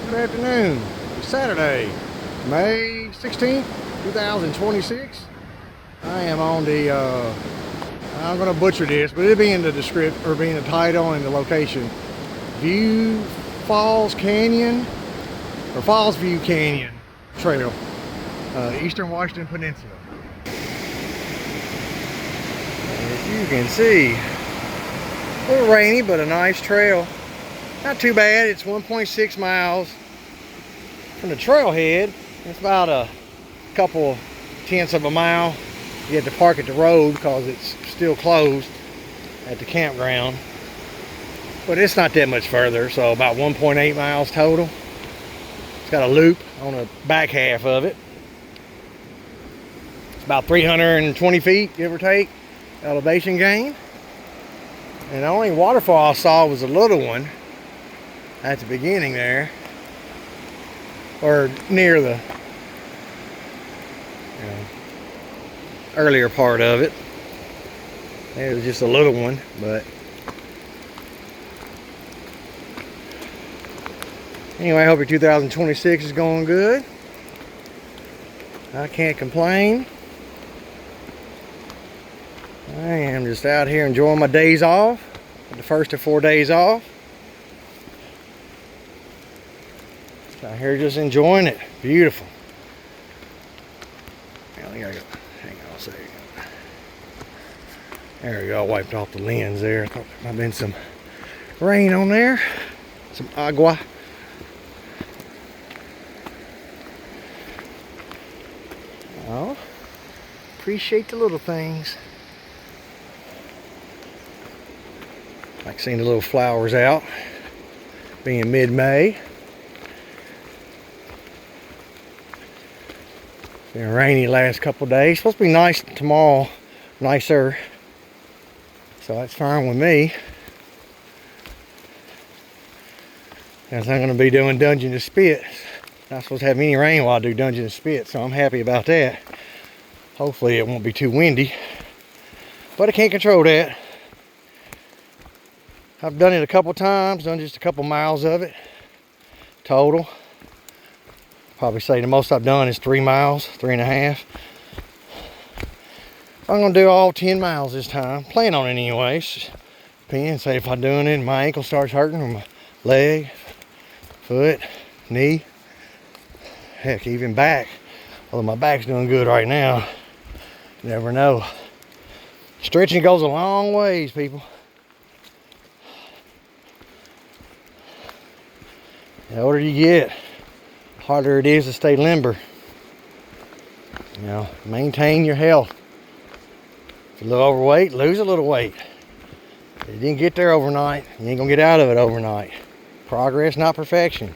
Good afternoon. It's Saturday, May 16th, 2026. I am on the, I'm going to butcher this, but it'll be in the description, or be in the title and the location. View Falls Canyon, or Falls View Canyon Trail, Eastern Washington Peninsula. As you can see, a little rainy, but a nice trail. Not too bad. It's 1.6 miles from the trailhead. It's about a couple tenths of a mile. You have to park at the road because it's still closed at the campground. But it's not that much further, so about 1.8 miles total. It's got a loop on the back half of it. It's about 320 feet, give or take, elevation gain. And the only waterfall I saw was a little one at the beginning there, or near the earlier part of it. It was just a little one, but anyway, I hope your 2026 is going good. I can't complain. I am just out here enjoying my days off, the first of 4 days off. Out here just enjoying it. Beautiful. I think I got, hang on a second. There we go. I wiped off the lens there. I thought there might have been some rain on there. Some agua. Oh, appreciate the little things. Like seeing the little flowers out. Being mid-May. Been rainy last couple days. Supposed to be nice tomorrow, nicer. So that's fine with me. Because I'm going to be doing Dungeon to Spit. Not supposed to have any rain while I do Dungeon to Spit, so I'm happy about that. Hopefully it won't be too windy. But I can't control that. I've done it a couple times, done just a couple miles of it total. Probably say the most I've done is 3 miles, 3.5. I'm gonna do all 10 miles this time. Plan on it anyways. Depends, say if I'm doing it and my ankle starts hurting, or my leg, foot, knee, heck, even back. Although my back's doing good right now. You never know. Stretching goes a long ways, people. The older you get, harder it is to stay limber. You know, maintain your health. If you're a little overweight, lose a little weight. If you didn't get there overnight, you ain't gonna get out of it overnight. Progress, not perfection.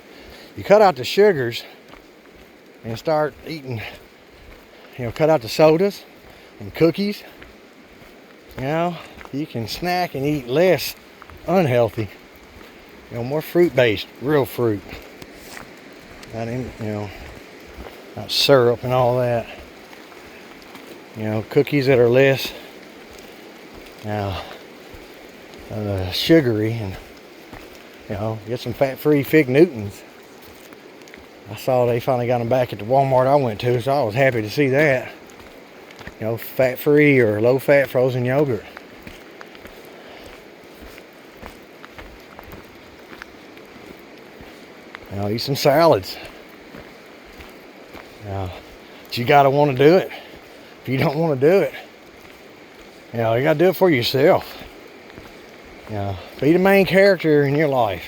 You cut out the sugars and start eating, cut out the sodas and cookies. You can snack and eat less unhealthy. More fruit-based, real fruit. Not syrup and all that. Cookies that are less sugary, and get some fat-free Fig Newtons. I saw they finally got them back at the Walmart I went to, so I was happy to see that. Fat-free or low-fat frozen yogurt. Eat some salads. But you gotta want to do it. If you don't want to do it, you gotta do it for yourself. Be the main character in your life.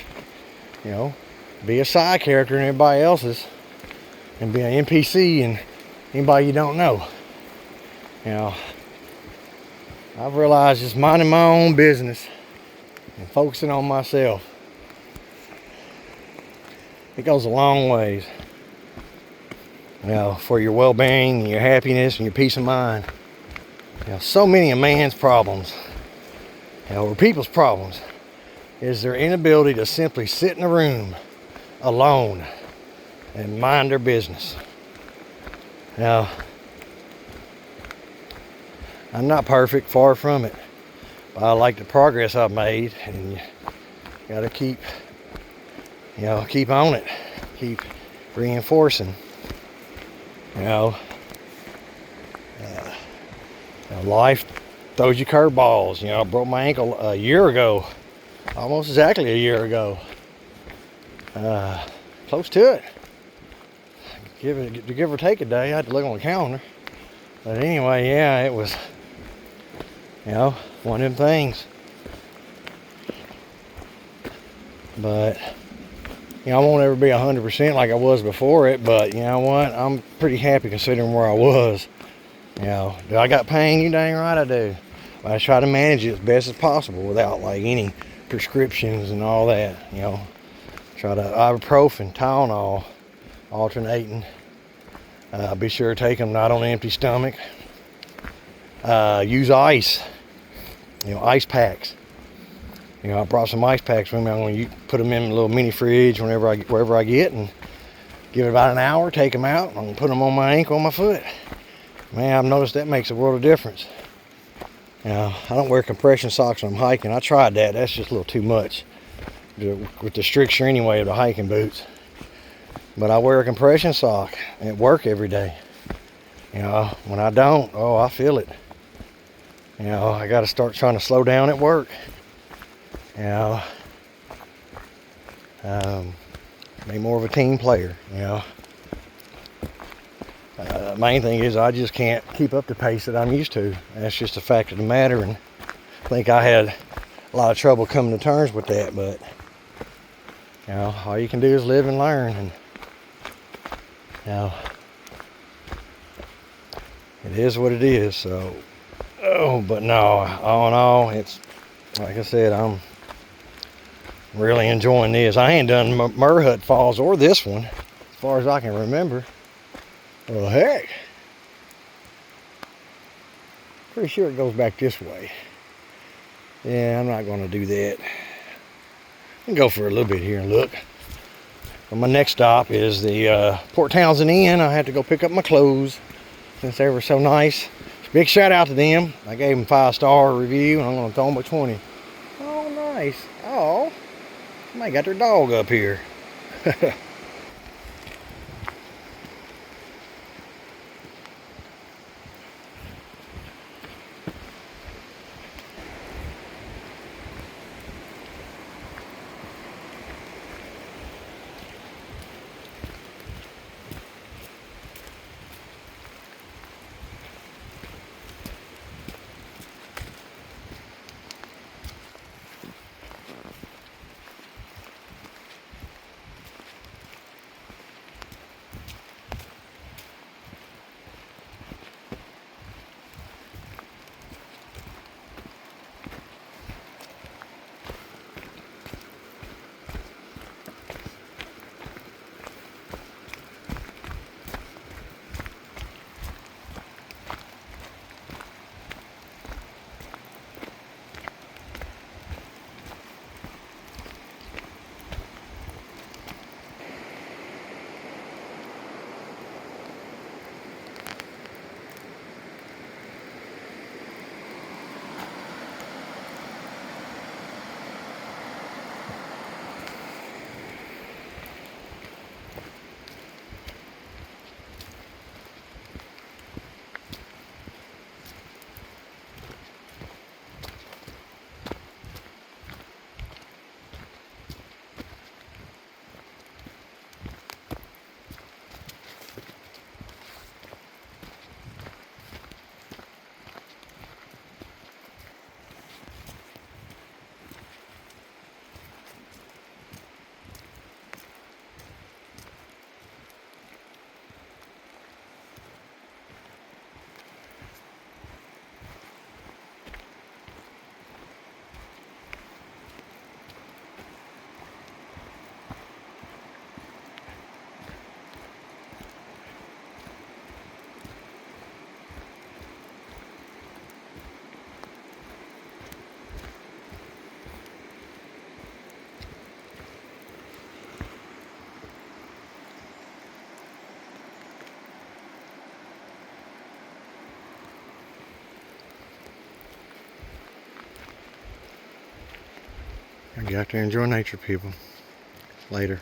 Be a side character in everybody else's, and be an NPC in anybody you don't know. I've realized just minding my own business and focusing on myself, it goes a long ways. For your well-being and your happiness and your peace of mind. So many of man's problems, or people's problems, is their inability to simply sit in a room alone and mind their business. I'm not perfect, far from it, but I like the progress I've made, and you gotta keep on it. keep reinforcing. You know, life throws you curveballs. You know, I broke my ankle a year ago, almost exactly a year ago. Close to it. Give or take a day. I had to look on the calendar. But anyway, yeah, it was, you know, one of them things. But, you know, I won't ever be 100% like I was before it, but you know what? I'm pretty happy considering where I was. You know, do I got pain? You dang right I do. But I try to manage it as best as possible without like any prescriptions and all that. You know, try to ibuprofen, Tylenol, alternating. Be sure to take them not on an empty stomach. Use ice. You know, ice packs. You know, I brought some ice packs with me. I'm going to put them in a little mini fridge wherever I get, and give it about an hour. Take them out. I'm going to put them on my ankle, on my foot. Man, I've noticed that makes a world of difference. You know, I don't wear compression socks when I'm hiking. I tried that. That's just a little too much with the stricture anyway of the hiking boots. But I wear a compression sock at work every day. You know, when I don't, oh, I feel it. You know, I got to start trying to slow down at work. You know, be more of a team player. You know, main thing is I just can't keep up the pace that I'm used to. That's just a fact of the matter, and I think I had a lot of trouble coming to terms with that. But you know, all you can do is live and learn, and you know, it is what it is. So, but no, all in all, it's like I said, I'm really enjoying this. I ain't done Merhut Falls or this one as far as I can remember. Well, heck, pretty sure it goes back this way. Yeah, I'm not going to do that. I can go for a little bit here and look. But my next stop is the Port Townsend Inn. I had to go pick up my clothes since they were so nice. Big shout out to them. I gave them 5-star review, and I'm going to throw them a 20. Oh, nice. Oh, somebody got their dog up here. Get out there and enjoy nature, people. Later.